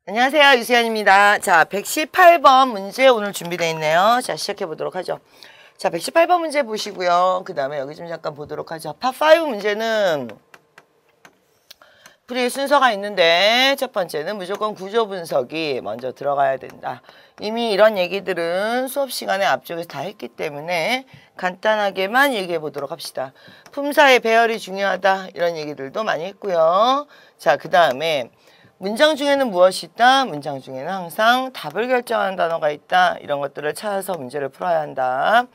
안녕하세요. 유수연입니다. 자, 118번 문제 오늘 준비되어 있네요. 자, 시작해 보도록 하죠. 자, 118번 문제 보시고요. 그 다음에 여기 좀 잠깐 보도록 하죠. 파5 문제는 풀이 순서가 있는데 첫 번째는 무조건 구조 분석이 먼저 들어가야 된다. 이미 이런 얘기들은 수업 시간에 앞쪽에서 다 했기 때문에 간단하게만 얘기해 보도록 합시다. 품사의 배열이 중요하다. 이런 얘기들도 많이 했고요. 자, 그 다음에 문장 중에는 무엇이 있다? 문장 중에는 항상 답을 결정하는 단어가 있다. 이런 것들을 찾아서 문제를 풀어야 한다.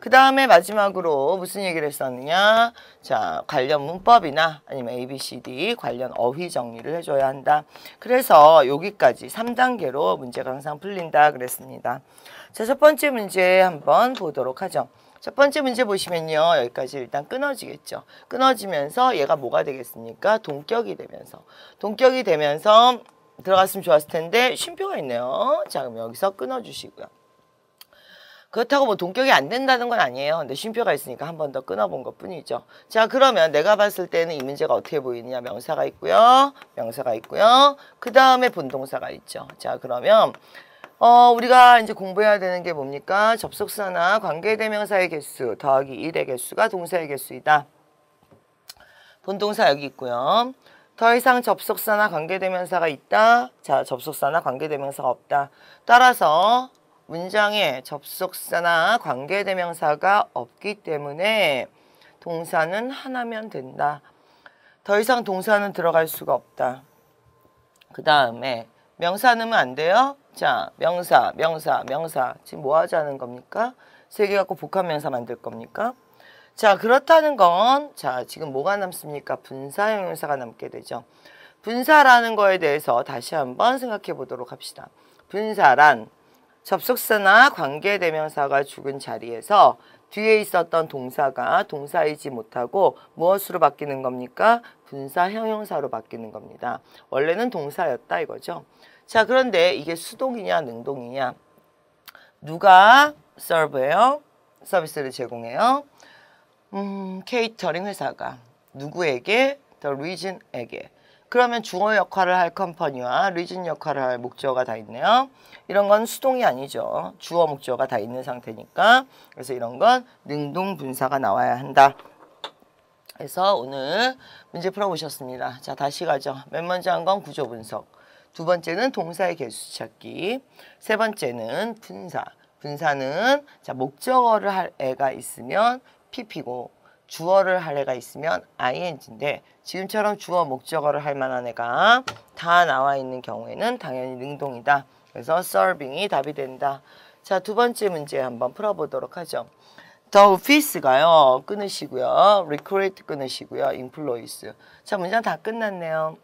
그 다음에 마지막으로 무슨 얘기를 했었느냐? 자, 관련 문법이나 아니면 A, B, C, D 관련 어휘 정리를 해줘야 한다. 그래서 여기까지 3단계로 문제가 항상 풀린다 그랬습니다. 자, 첫 번째 문제 한번 보도록 하죠. 첫 번째 문제 보시면요. 여기까지 일단 끊어지겠죠. 끊어지면서 얘가 뭐가 되겠습니까? 동격이 되면서. 동격이 되면서 들어갔으면 좋았을 텐데 쉼표가 있네요. 자, 그럼 여기서 끊어주시고요. 그렇다고 뭐 동격이 안 된다는 건 아니에요. 근데 쉼표가 있으니까 한 번 더 끊어본 것 뿐이죠. 자, 그러면 내가 봤을 때는 이 문제가 어떻게 보이느냐. 명사가 있고요. 명사가 있고요. 그 다음에 본동사가 있죠. 자, 그러면 우리가 이제 공부해야 되는 게 뭡니까? 접속사나 관계대명사의 개수 더하기 1의 개수가 동사의 개수이다. 본동사 여기 있고요. 더 이상 접속사나 관계대명사가 있다. 자, 접속사나 관계대명사가 없다. 따라서 문장에 접속사나 관계대명사가 없기 때문에 동사는 하나면 된다. 더 이상 동사는 들어갈 수가 없다. 그 다음에 명사 넣으면 안 돼요? 자, 명사. 지금 뭐 하자는 겁니까? 세 개 갖고 복합명사 만들 겁니까? 자, 그렇다는 건, 자, 지금 뭐가 남습니까? 분사형용사가 남게 되죠. 분사라는 거에 대해서 다시 한번 생각해 보도록 합시다. 분사란 접속사나 관계대명사가 죽은 자리에서 뒤에 있었던 동사가 동사이지 못하고 무엇으로 바뀌는 겁니까? 분사형용사로 바뀌는 겁니다. 원래는 동사였다 이거죠. 자, 그런데 이게 수동이냐 능동이냐? 누가 serve해요? 서비스를 제공해요? 케이터링 회사가 누구에게? The region에게. 그러면 주어 역할을 할 컴퍼니와 region 역할을 할 목적어가 다 있네요. 이런 건 수동이 아니죠. 주어 목적어가 다 있는 상태니까. 그래서 이런 건 능동 분사가 나와야 한다. 그래서 오늘 문제 풀어보셨습니다. 자, 다시 가죠. 맨 먼저 한 건 구조 분석. 두 번째는 동사의 개수 찾기. 세 번째는 분사. 분사는 자, 목적어를 할 애가 있으면 PP고 주어를 할 애가 있으면 ING인데 지금처럼 주어 목적어를 할 만한 애가 다 나와 있는 경우에는 당연히 능동이다. 그래서 serving이 답이 된다. 자, 두 번째 문제 한번 풀어보도록 하죠. The office가요. 끊으시고요. recruit 끊으시고요. employees. 자, 문장 다 끝났네요.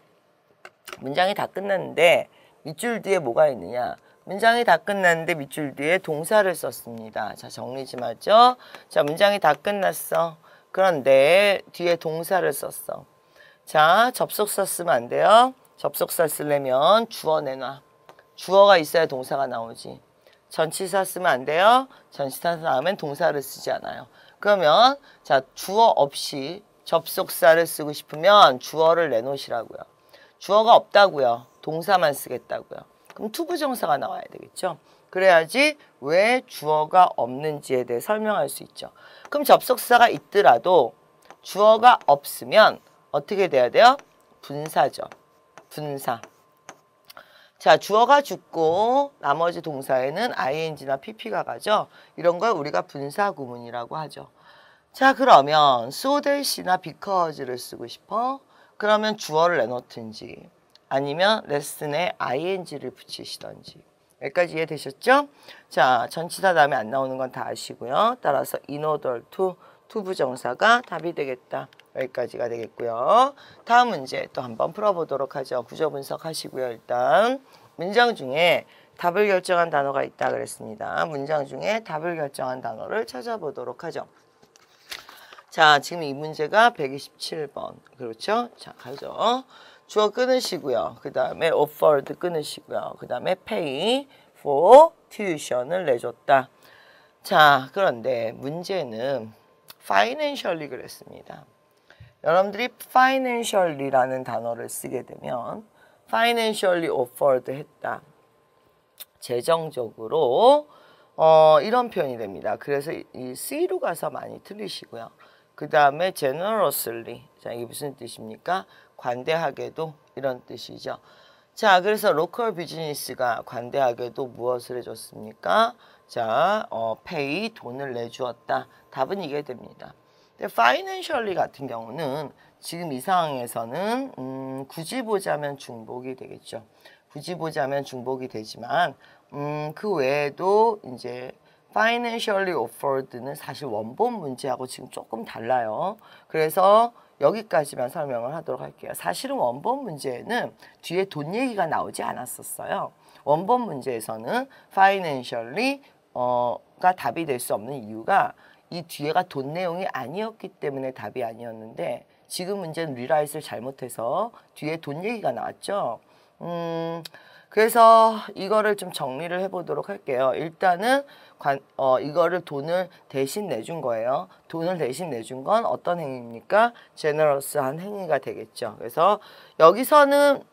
문장이 다 끝났는데 밑줄 뒤에 뭐가 있느냐. 문장이 다 끝났는데 밑줄 뒤에 동사를 썼습니다. 자, 정리 좀 하죠. 자, 문장이 다 끝났어. 그런데 뒤에 동사를 썼어. 자, 접속사 쓰면 안 돼요. 접속사 쓰려면 주어 내놔. 주어가 있어야 동사가 나오지. 전치사 쓰면 안 돼요. 전치사 나오면 동사를 쓰지 않아요. 그러면 자, 주어 없이 접속사를 쓰고 싶으면 주어를 내놓으시라고요. 주어가 없다고요. 동사만 쓰겠다고요. 그럼 투부정사가 나와야 되겠죠. 그래야지 왜 주어가 없는지에 대해 설명할 수 있죠. 그럼 접속사가 있더라도 주어가 없으면 어떻게 돼야 돼요? 분사죠. 분사. 자, 주어가 죽고 나머지 동사에는 ing나 pp가 가죠. 이런 걸 우리가 분사 구문이라고 하죠. 자, 그러면 so that이나 because를 쓰고 싶어? 그러면 주어를 내놓든지 아니면 레슨에 ing를 붙이시던지. 여기까지 이해되셨죠? 자, 전치사 다음에 안 나오는 건 다 아시고요. 따라서 in order to 투부정사가 답이 되겠다. 여기까지가 되겠고요. 다음 문제 또 한번 풀어보도록 하죠. 구조 분석하시고요. 일단 문장 중에 답을 결정한 단어가 있다 그랬습니다. 문장 중에 답을 결정한 단어를 찾아보도록 하죠. 자, 지금 이 문제가 127번. 그렇죠? 자, 가죠. 주어 끊으시고요. 그 다음에 offered 끊으시고요. 그 다음에 pay for tuition을 내줬다. 자, 그런데 문제는 financially 그랬습니다. 여러분들이 financially라는 단어를 쓰게 되면 financially offered 했다. 재정적으로 이런 표현이 됩니다. 그래서 이 C로 가서 많이 틀리시고요. 그 다음에 generously. 자, 이게 무슨 뜻입니까? 관대하게도 이런 뜻이죠. 자, 그래서 로컬 비즈니스가 관대하게도 무엇을 해줬습니까? 자, pay 돈을 내주었다. 답은 이게 됩니다. 근데 financially 같은 경우는 지금 이 상황에서는 굳이 보자면 중복이 되겠죠. 굳이 보자면 중복이 되지만 그 외에도 이제 financially offered는 사실 원본 문제하고 지금 조금 달라요. 그래서 여기까지만 설명을 하도록 할게요. 사실은 원본 문제에는 뒤에 돈 얘기가 나오지 않았었어요. 원본 문제에서는 financially 가 답이 될 수 없는 이유가 이 뒤에가 돈 내용이 아니었기 때문에 답이 아니었는데 지금 문제는 리라이트를 잘못해서 뒤에 돈 얘기가 나왔죠. 그래서 이거를 좀 정리를 해보도록 할게요. 일단은 이거를 돈을 대신 내준 거예요. 돈을 대신 내준 건 어떤 행위입니까? 제너러스한 행위가 되겠죠. 그래서 여기서는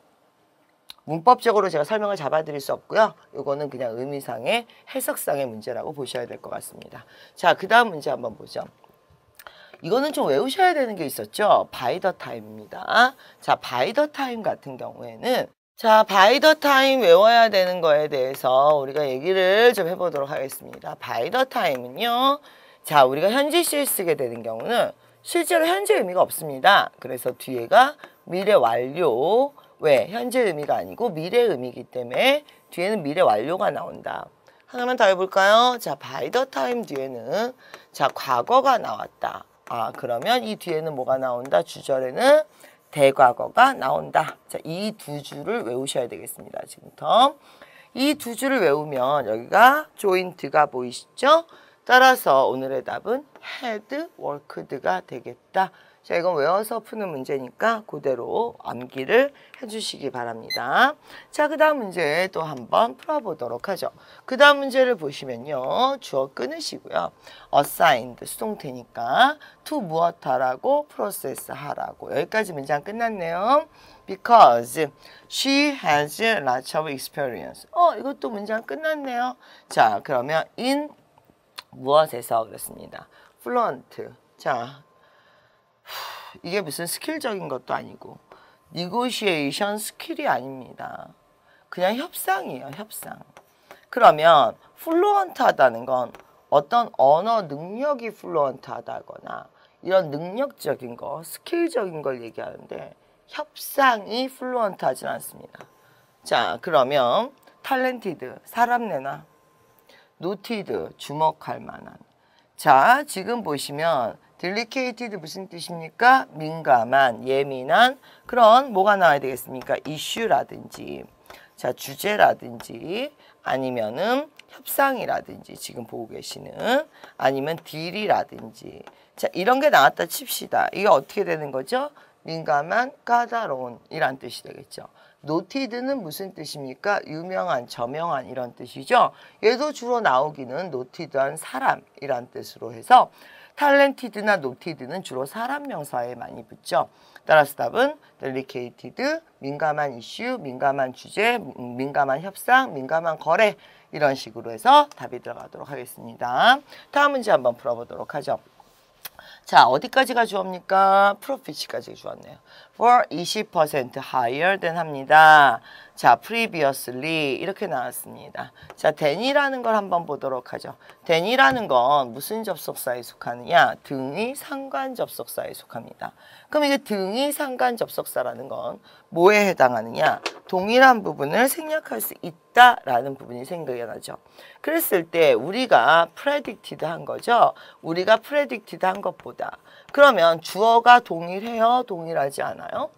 문법적으로 제가 설명을 잡아드릴 수 없고요. 이거는 그냥 의미상의 해석상의 문제라고 보셔야 될 것 같습니다. 자, 그 다음 문제 한번 보죠. 이거는 좀 외우셔야 되는 게 있었죠. by the time입니다. 자, by the time 같은 경우에는 자, by the time 외워야 되는 거에 대해서 우리가 얘기를 좀 해보도록 하겠습니다. by the time은요. 자, 우리가 현재 시를 쓰게 되는 경우는 실제로 현재 의미가 없습니다. 그래서 뒤에가 미래 완료. 왜? 현재 의미가 아니고 미래 의미이기 때문에 뒤에는 미래 완료가 나온다. 하나만 더 해볼까요? 자, by the time 뒤에는 자, 과거가 나왔다. 아, 그러면 이 뒤에는 뭐가 나온다? 주절에는 대과거가 나온다. 자, 이 두 줄을 외우셔야 되겠습니다. 지금부터. 이 두 줄을 외우면 여기가 조인트가 보이시죠? 따라서 오늘의 답은 had worked가 되겠다. 자, 이건 외워서 푸는 문제니까 그대로 암기를 해주시기 바랍니다. 자, 그 다음 문제 또 한번 풀어보도록 하죠. 그 다음 문제를 보시면요. 주어 끊으시고요. assigned, 수동태니까 to 무엇 하라고, process 하라고. 여기까지 문장 끝났네요. Because she has lots of experience. 이것도 문장 끝났네요. 자, 그러면 in 무엇에서 그렇습니다. fluent. 자, 이게 무슨 스킬적인 것도 아니고 negotiation 스킬이 아닙니다. 그냥 협상이에요. 협상. 그러면 fluent하다는 건 어떤 언어 능력이 fluent하다거나 이런 능력적인 거, 스킬적인 걸 얘기하는데 협상이 fluent하진 않습니다. 자, 그러면 talented, 사람 내나 noted, 주목할 만한. 자, 지금 보시면 delicate 무슨 뜻입니까? 민감한, 예민한 그런 뭐가 나와야 되겠습니까? 이슈라든지 자, 주제라든지 아니면은 협상이라든지 지금 보고 계시는 아니면 딜이라든지 자, 이런 게 나왔다 칩시다. 이게 어떻게 되는 거죠? 민감한, 까다로운 이란 뜻이 되겠죠. noted는 무슨 뜻입니까? 유명한, 저명한 이런 뜻이죠. 얘도 주로 나오기는 noted한 사람이란 뜻으로 해서 talented나 noted는 주로 사람 명사에 많이 붙죠. 따라서 답은 delicate, 민감한 이슈, 민감한 주제, 민감한 협상, 민감한 거래 이런 식으로 해서 답이 들어가도록 하겠습니다. 다음 문제 한번 풀어보도록 하죠. 자, 어디까지가 주어입니까? profit까지 주었네요. for 20% higher than 합니다. 자, previously 이렇게 나왔습니다. 자, than이라는 걸 한번 보도록 하죠. than이라는 건 무슨 접속사에 속하느냐? 등의 상관 접속사에 속합니다. 그럼 이게 등의 상관 접속사라는 건 뭐에 해당하느냐? 동일한 부분을 생략할 수 있다라는 부분이 생각이 나죠. 그랬을 때 우리가 predicted 한 거죠. 우리가 predicted 한 것보다 그러면 주어가 동일해요? 동일하지 않아요?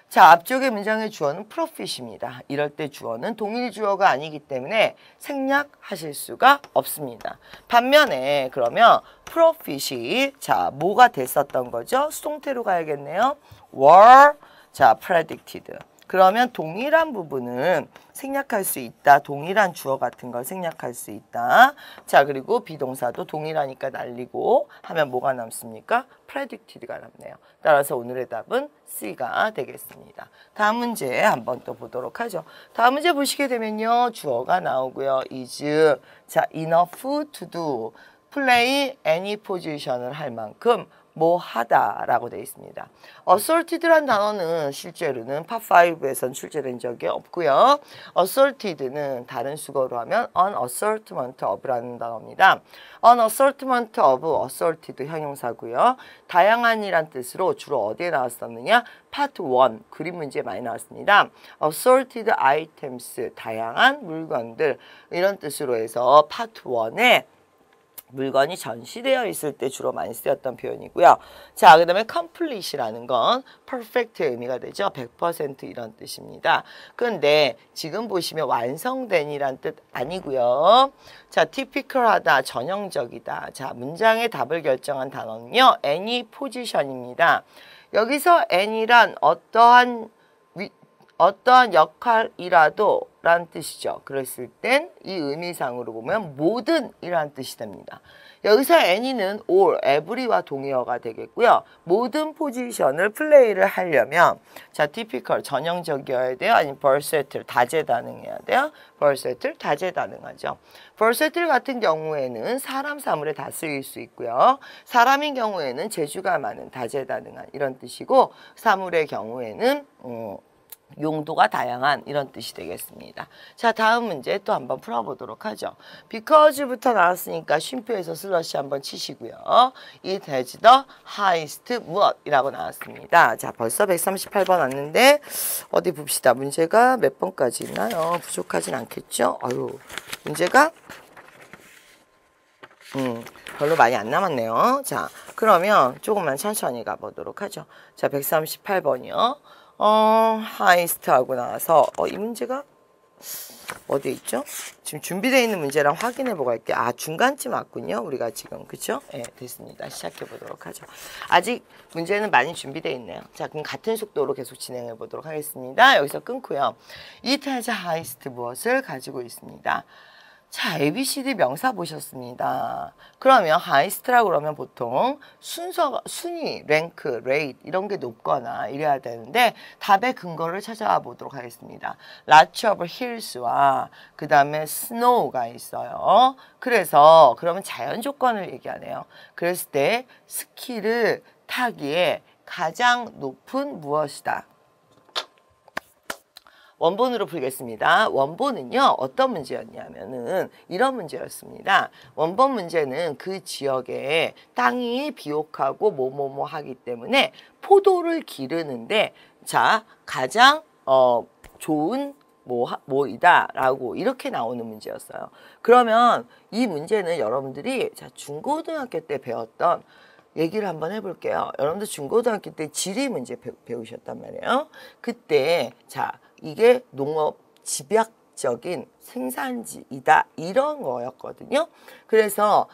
자, 앞쪽의 문장의 주어는 profit입니다. 이럴 때 주어는 동일 주어가 아니기 때문에 생략하실 수가 없습니다. 반면에 그러면 profit이 자, 뭐가 됐었던 거죠? 수동태로 가야겠네요. were 자, predicted. 그러면 동일한 부분은 생략할 수 있다. 동일한 주어 같은 걸 생략할 수 있다. 자, 그리고 비동사도 동일하니까 날리고 하면 뭐가 남습니까? predicted가 남네요. 따라서 오늘의 답은 C가 되겠습니다. 다음 문제 한번 또 보도록 하죠. 다음 문제 보시게 되면요. 주어가 나오고요. is, 자, enough to do, play any position을 할 만큼 뭐 하다라고 되어 있습니다. asserted란 단어는 실제로는 파5에선 출제된 적이 없고요. asserted는 다른 수거로 하면 an assertment of라는 단어입니다. an assertment of asserted 형용사고요. 다양한이란 뜻으로 주로 어디에 나왔었느냐? 파트 1 그림 문제에 많이 나왔습니다. asserted items 다양한 물건들 이런 뜻으로 해서 파트 1에 물건이 전시되어 있을 때 주로 많이 쓰였던 표현이고요. 자, 그 다음에 complete이라는 건 perfect의 의미가 되죠. 100% 이런 뜻입니다. 그런데 지금 보시면 완성된이란 뜻 아니고요. 자, typical하다, 전형적이다. 자, 문장의 답을 결정한 단어는요. any position입니다. 여기서 any란 어떠한 역할이라도 라는 뜻이죠. 그랬을 땐 이 의미상으로 보면 모든 이라는 뜻이 됩니다. 여기서 any는 all, every와 동의어가 되겠고요. 모든 포지션을 플레이를 하려면 자, typical, 전형적이어야 돼요? 아니면 versatile, 다재다능해야 돼요? versatile, 다재다능하죠. versatile 같은 경우에는 사람, 사물에 다 쓰일 수 있고요. 사람인 경우에는 재주가 많은, 다재다능한 이런 뜻이고 사물의 경우에는 용도가 다양한 이런 뜻이 되겠습니다. 자, 다음 문제 또 한번 풀어보도록 하죠. because부터 나왔으니까 쉼표에서 슬러시 한번 치시고요. It has the highest 무엇이라고 나왔습니다. 자, 벌써 138번 왔는데 어디 봅시다. 문제가 몇 번까지 있나요? 부족하진 않겠죠? 아유, 문제가 별로 많이 안 남았네요. 자, 그러면 조금만 천천히 가보도록 하죠. 자, 138번이요. highest 하고 나와서 이 문제가 어디에 있죠? 지금 준비되어 있는 문제랑 확인해 보고 할게요. 아, 중간쯤 왔군요. 우리가 지금. 그쵸? 네, 됐습니다. 시작해 보도록 하죠. 아직 문제는 많이 준비되어 있네요. 자, 그럼 같은 속도로 계속 진행해 보도록 하겠습니다. 여기서 끊고요. It has highest 무엇을 가지고 있습니다. 자, ABCD 명사 보셨습니다. 그러면 highest라고 그러면 보통 순위, 랭크, 레이트 이런 게 높거나 이래야 되는데 답의 근거를 찾아와 보도록 하겠습니다. Lots of hills와 그 다음에 snow가 있어요. 그래서 그러면 자연 조건을 얘기하네요. 그랬을 때 스키를 타기에 가장 높은 무엇이다. 원본으로 풀겠습니다. 원본은요, 어떤 문제였냐면은 이런 문제였습니다. 원본 문제는 그 지역에 땅이 비옥하고 뭐뭐뭐 하기 때문에 포도를 기르는데 자, 가장 좋은 뭐이다 라고 이렇게 나오는 문제였어요. 그러면 이 문제는 여러분들이 자, 중고등학교 때 배웠던 얘기를 한번 해볼게요. 여러분들 중고등학교 때 지리 문제 배우셨단 말이에요. 그때 자, 이게 농업 집약적인 생산지이다 이런 거였거든요. 그래서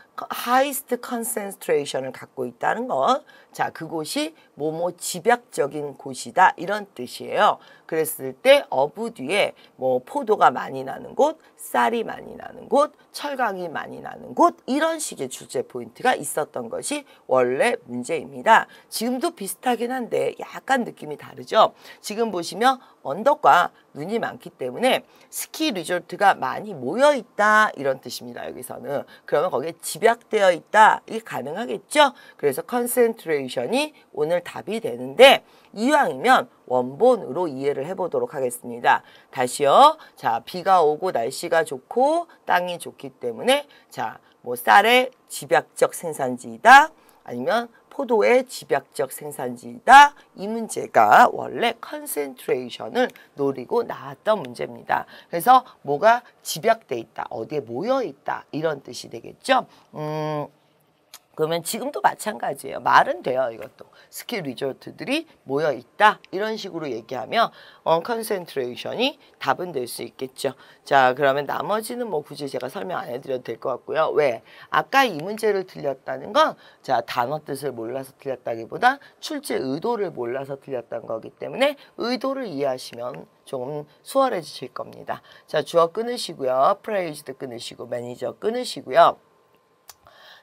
highest concentration을 갖고 있다는 건 자, 그곳이 뭐뭐 집약적인 곳이다 이런 뜻이에요. 그랬을 때 of 뒤에 뭐 포도가 많이 나는 곳, 쌀이 많이 나는 곳, 철강이 많이 나는 곳 이런 식의 주제 포인트가 있었던 것이 원래 문제입니다. 지금도 비슷하긴 한데 약간 느낌이 다르죠. 지금 보시면 언덕과 눈이 많기 때문에 스키 리조트가 많이 모여 있다 이런 뜻입니다. 여기서는 그러면 거기에 집약되어 있다 이게 가능하겠죠. 그래서 concentration이 오늘 답이 되는데 이왕이면 원본으로 이해를 해보도록 하겠습니다. 다시요. 자, 비가 오고 날씨가 좋고 땅이 좋기 때문에 자, 뭐 쌀의 집약적 생산지이다 아니면 포도의 집약적 생산지이다. 이 문제가 원래 컨센트레이션을 노리고 나왔던 문제입니다. 그래서 뭐가 집약돼 있다, 어디에 모여 있다 이런 뜻이 되겠죠. 그러면 지금도 마찬가지예요. 말은 돼요. 이것도. 스키 리조트들이 모여 있다. 이런 식으로 얘기하면 컨센트레이션이 답은 될 수 있겠죠. 자, 그러면 나머지는 뭐 굳이 제가 설명 안 해드려도 될 것 같고요. 왜? 아까 이 문제를 틀렸다는 건 자, 단어 뜻을 몰라서 틀렸다기보다 출제 의도를 몰라서 틀렸다는 거기 때문에 의도를 이해하시면 조금 수월해지실 겁니다. 자, 주어 끊으시고요. praised 끊으시고 매니저 끊으시고요.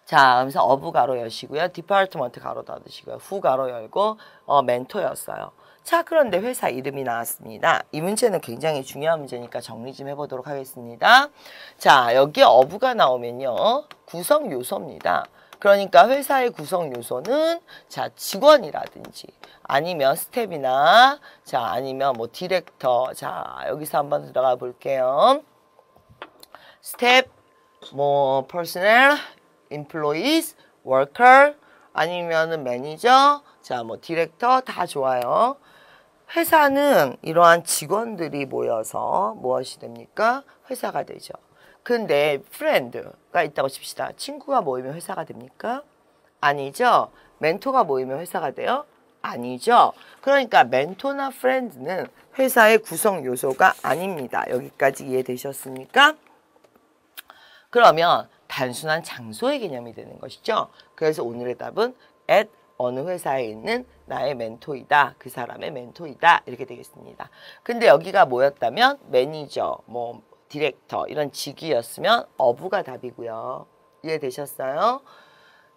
자, 그래서 어부 가로 여시고요. 디파트먼트 가로 닫으시고요. 후 가로 열고 멘토였어요. 자, 그런데 회사 이름이 나왔습니다. 이 문제는 굉장히 중요한 문제니까 정리 좀 해보도록 하겠습니다. 자, 여기 어부가 나오면요. 구성 요소입니다. 그러니까 회사의 구성 요소는 자, 직원이라든지 아니면 스텝이나 자, 아니면 뭐 디렉터. 자, 여기서 한번 들어가 볼게요. 스텝, 뭐 personnel, employees, worker, 아니면은 매니저, 자, 뭐 디렉터 다 좋아요. 회사는 이러한 직원들이 모여서 무엇이 됩니까? 회사가 되죠. 근데 friend가 있다고 칩시다. 친구가 모이면 회사가 됩니까? 아니죠. 멘토가 모이면 회사가 돼요? 아니죠. 그러니까 멘토나 friend는 회사의 구성 요소가 아닙니다. 여기까지 이해되셨습니까? 그러면 단순한 장소의 개념이 되는 것이죠. 그래서 오늘의 답은 at 어느 회사에 있는 나의 멘토이다. 그 사람의 멘토이다. 이렇게 되겠습니다. 근데 여기가 뭐였다면 매니저, 뭐 디렉터 이런 직위였으면 어부가 답이고요. 이해되셨어요?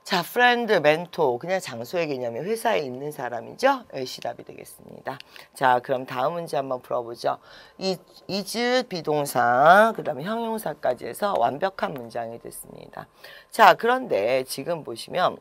자, 프렌드, 멘토 그냥 장소의 개념이 회사에 있는 사람이죠. 여시 답이 되겠습니다. 자, 그럼 다음 문제 한번 풀어보죠. is 비동사 그 다음에 형용사까지 해서 완벽한 문장이 됐습니다. 자, 그런데 지금 보시면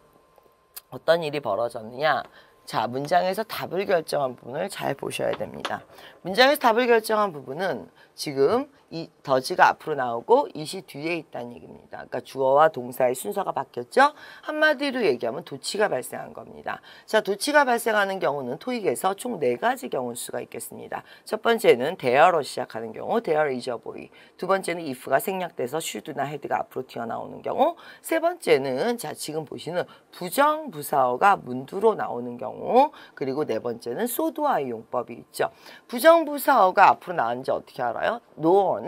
어떤 일이 벌어졌느냐. 자, 문장에서 답을 결정한 부분을 잘 보셔야 됩니다. 문장에서 답을 결정한 부분은 지금 이 더지가 앞으로 나오고 it이 뒤에 있다는 얘기입니다. 그러니까 주어와 동사의 순서가 바뀌었죠. 한마디로 얘기하면 도치가 발생한 겁니다. 자, 도치가 발생하는 경우는 토익에서 총 4가지 경우 수가 있겠습니다. 첫 번째는 there로 시작하는 경우, there is a boy. 두 번째는 if가 생략돼서 should나 had가 앞으로 튀어나오는 경우. 세 번째는 자, 지금 보시는 부정부사어가 문두로 나오는 경우. 그리고 네 번째는 소도아의 용법이 있죠. 부정부사어가 앞으로 나왔는지 어떻게 알아요? nor는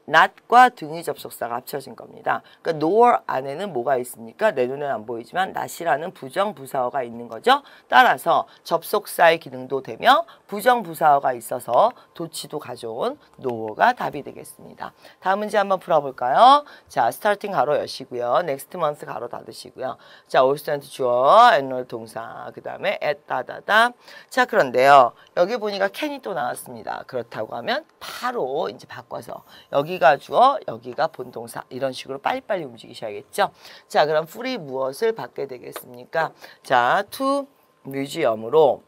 not과 등위 접속사가 합쳐진 겁니다. 그러니까 nor 안에는 뭐가 있습니까? 내 눈에는 안 보이지만 not이라는 부정부사어가 있는 거죠. 따라서 접속사의 기능도 되며 부정부사어가 있어서 도치도 가져온 nor가 답이 되겠습니다. 다음 문제 한번 풀어볼까요? 자, starting 가로 여시고요. next month 가로 닫으시고요. 자, all student 주어, annual 동사, 그 다음에 at 다다다. 자, 그런데요. 여기 보니까 can이 또 나왔습니다. 그렇다고 하면 바로 이제 바꿔서 여기가 주어, 여기가 본동사 이런 식으로 빨리빨리 움직이셔야겠죠. 자, 그럼 풀이 무엇을 받게 되겠습니까? 자, to museum으로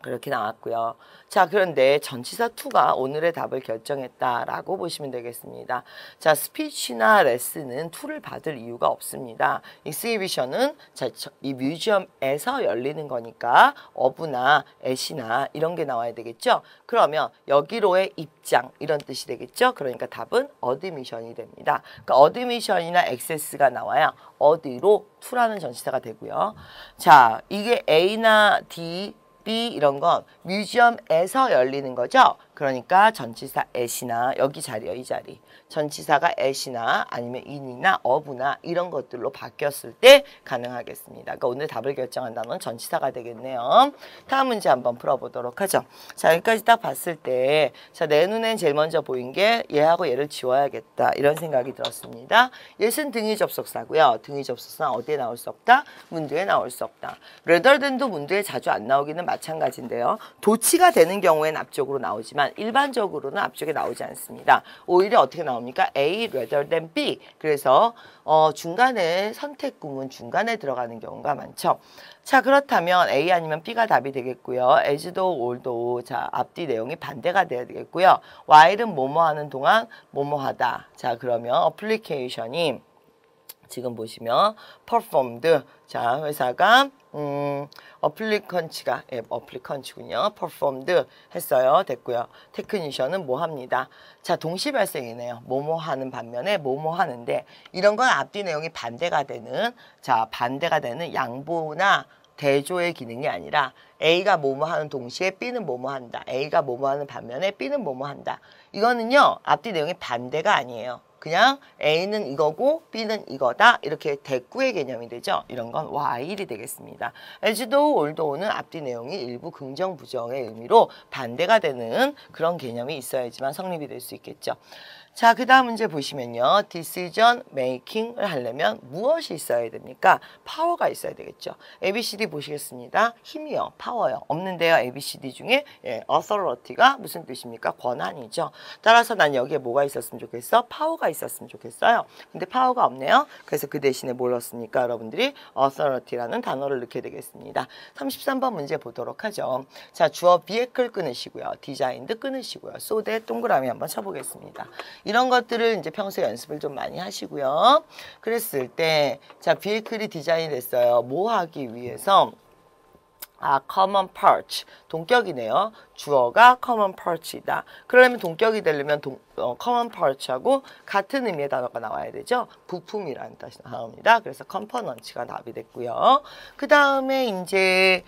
그렇게 나왔고요. 자, 그런데 전치사 to가 오늘의 답을 결정했다라고 보시면 되겠습니다. 자, 스피치나 레슨은 to를 받을 이유가 없습니다. exhibition은 자, 이 뮤지엄에서 열리는 거니까 어부나 at이나 이런 게 나와야 되겠죠. 그러면 여기로의 입장 이런 뜻이 되겠죠. 그러니까 답은 admission이 됩니다. 그러니까 admission이나 access가 나와야 어디로 to라는 전치사가 되고요. 자, 이게 A나 D B 이런 건 뮤지엄에서 열리는 거죠. 그러니까 전치사 at이나 여기 자리요, 이 자리. 전치사가 at이나 아니면 in이나 of나 이런 것들로 바뀌었을 때 가능하겠습니다. 그러니까 오늘 답을 결정한 단어는 전치사가 되겠네요. 다음 문제 한번 풀어보도록 하죠. 자, 여기까지 딱 봤을 때 자, 내 눈엔 제일 먼저 보인 게 얘하고 얘를 지워야겠다 이런 생각이 들었습니다. 얘는 등위 접속사고요. 등위 접속사는 어디에 나올 수 없다? 문두에 나올 수 없다. rather than도 문두에 자주 안 나오기는 마찬가지인데요. 도치가 되는 경우엔 앞쪽으로 나오지만 일반적으로는 앞쪽에 나오지 않습니다. 오히려 어떻게 나옵니까? A rather than B. 그래서 중간에 선택 구문 중간에 들어가는 경우가 많죠. 자, 그렇다면 A 아니면 B가 답이 되겠고요. as도 all도 자, 앞뒤 내용이 반대가 돼야 되겠고요. while은 뭐뭐 하는 동안 뭐뭐 하다. 자, 그러면 application이 지금 보시면 performed. 자, 회사가 어플리컨치가 어플리컨치군요. performed 했어요. 됐고요. 테크니션은 뭐 합니다. 자, 동시 발생이네요. 뭐뭐 하는 반면에 뭐뭐 하는데 이런 건 앞뒤 내용이 반대가 되는 반대가 되는 양보나 대조의 기능이 아니라 A가 뭐뭐 하는 동시에 B는 뭐뭐 한다. A가 뭐뭐 하는 반면에 B는 뭐뭐 한다. 이거는요. 앞뒤 내용이 반대가 아니에요. 그냥 A는 이거고 B는 이거다. 이렇게 대꾸의 개념이 되죠. 이런 건 while이 되겠습니다. as도 although는 앞뒤 내용이 일부 긍정 부정의 의미로 반대가 되는 그런 개념이 있어야지만 성립이 될 수 있겠죠. 자, 그 다음 문제 보시면요. decision making을 하려면 무엇이 있어야 됩니까? 파워가 있어야 되겠죠. ABCD 보시겠습니다. 힘이요. 파워요. 없는데요. ABCD 중에 authority가 무슨 뜻입니까? 권한이죠. 따라서 난 여기에 뭐가 있었으면 좋겠어? 파워가 있었으면 좋겠어요. 근데 파워가 없네요. 그래서 그 대신에 뭘 넣었습니까? 여러분들이 authority라는 단어를 넣게 되겠습니다. 33번 문제 보도록 하죠. 자, 주어 vehicle 끊으시고요. designed 끊으시고요. so that 동그라미 한번 쳐보겠습니다. 이런 것들을 이제 평소에 연습을 좀 많이 하시고요. 그랬을 때, 자, vehicle이 디자인이 됐어요. 뭐 하기 위해서? common part. 동격이네요. 주어가 common part이다. 그러려면 동격이 되려면 common part하고 같은 의미의 단어가 나와야 되죠. 부품이라는 뜻이 나옵니다. 그래서 components가 답이 됐고요. 그 다음에 이제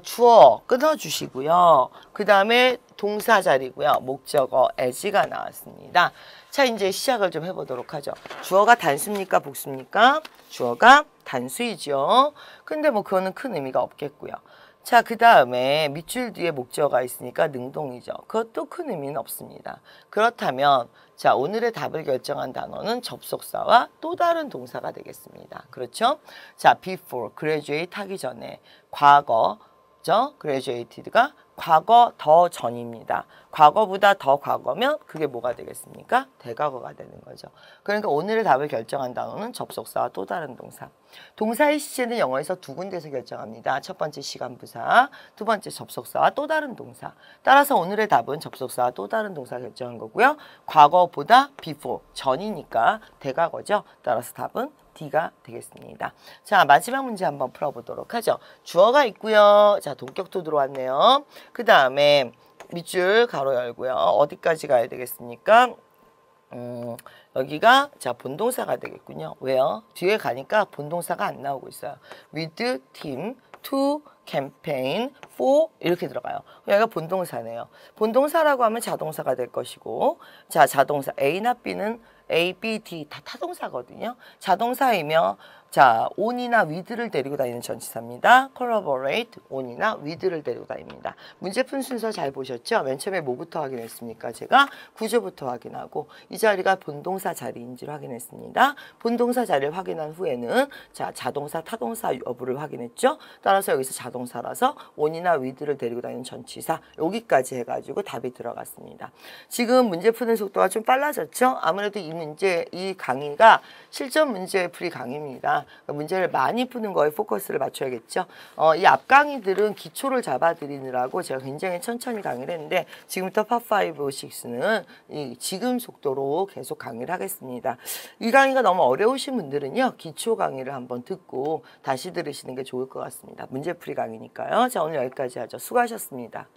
주어 끊어주시고요. 그 다음에 동사 자리고요. 목적어 as가 나왔습니다. 자, 이제 시작을 좀 해보도록 하죠. 주어가 단수입니까? 복수입니까? 주어가 단수이죠. 근데 뭐 그거는 큰 의미가 없겠고요. 자, 그 다음에 밑줄 뒤에 목적어가 있으니까 능동이죠. 그것도 큰 의미는 없습니다. 그렇다면 자, 오늘의 답을 결정한 단어는 접속사와 또 다른 동사가 되겠습니다. 그렇죠? 자, before, graduate 하기 전에 과거죠. graduated가 과거 더 전입니다. 과거보다 더 과거면 그게 뭐가 되겠습니까? 대과거가 되는 거죠. 그러니까 오늘의 답을 결정한 단어는 접속사와 또 다른 동사. 동사의 시제는 영어에서 두 군데서 결정합니다. 첫 번째 시간부사, 두 번째 접속사와 또 다른 동사. 따라서 오늘의 답은 접속사와 또 다른 동사 결정한 거고요. 과거보다 before, 전이니까 대과거죠. 따라서 답은 D가 되겠습니다. 자, 마지막 문제 한번 풀어보도록 하죠. 주어가 있고요. 자, 동격도 들어왔네요. 그 다음에 밑줄 가로 열고요. 어디까지 가야 되겠습니까? 여기가 자 본동사가 되겠군요. 왜요? 뒤에 가니까 본동사가 안 나오고 있어요. with, team, to, campaign, for 이렇게 들어가요. 여기가 본동사네요. 본동사라고 하면 자동사가 될 것이고 자 자동사 A나 B는 A, B, D 다 타동사거든요. 자동사이며 자 on이나 with를 데리고 다니는 전치사입니다. collaborate, on이나 with를 데리고 다닙니다. 문제 푼 순서 잘 보셨죠? 맨 처음에 뭐부터 확인했습니까? 제가 구조부터 확인하고 이 자리가 본동사 자리인지를 확인했습니다. 본동사 자리를 확인한 후에는 자 자동사, 타동사 여부를 확인했죠. 따라서 여기서 자동사라서 on이나 with를 데리고 다니는 전치사 여기까지 해가지고 답이 들어갔습니다. 지금 문제 푸는 속도가 좀 빨라졌죠? 아무래도 이 강의가 실전 문제 풀이 강의입니다. 문제를 많이 푸는 거에 포커스를 맞춰야겠죠. 이 앞 강의들은 기초를 잡아드리느라고 제가 굉장히 천천히 강의를 했는데 지금부터 파5, 6는 지금 속도로 계속 강의를 하겠습니다. 이 강의가 너무 어려우신 분들은요. 기초 강의를 한번 듣고 다시 들으시는 게 좋을 것 같습니다. 문제풀이 강의니까요. 자, 오늘 여기까지 하죠. 수고하셨습니다.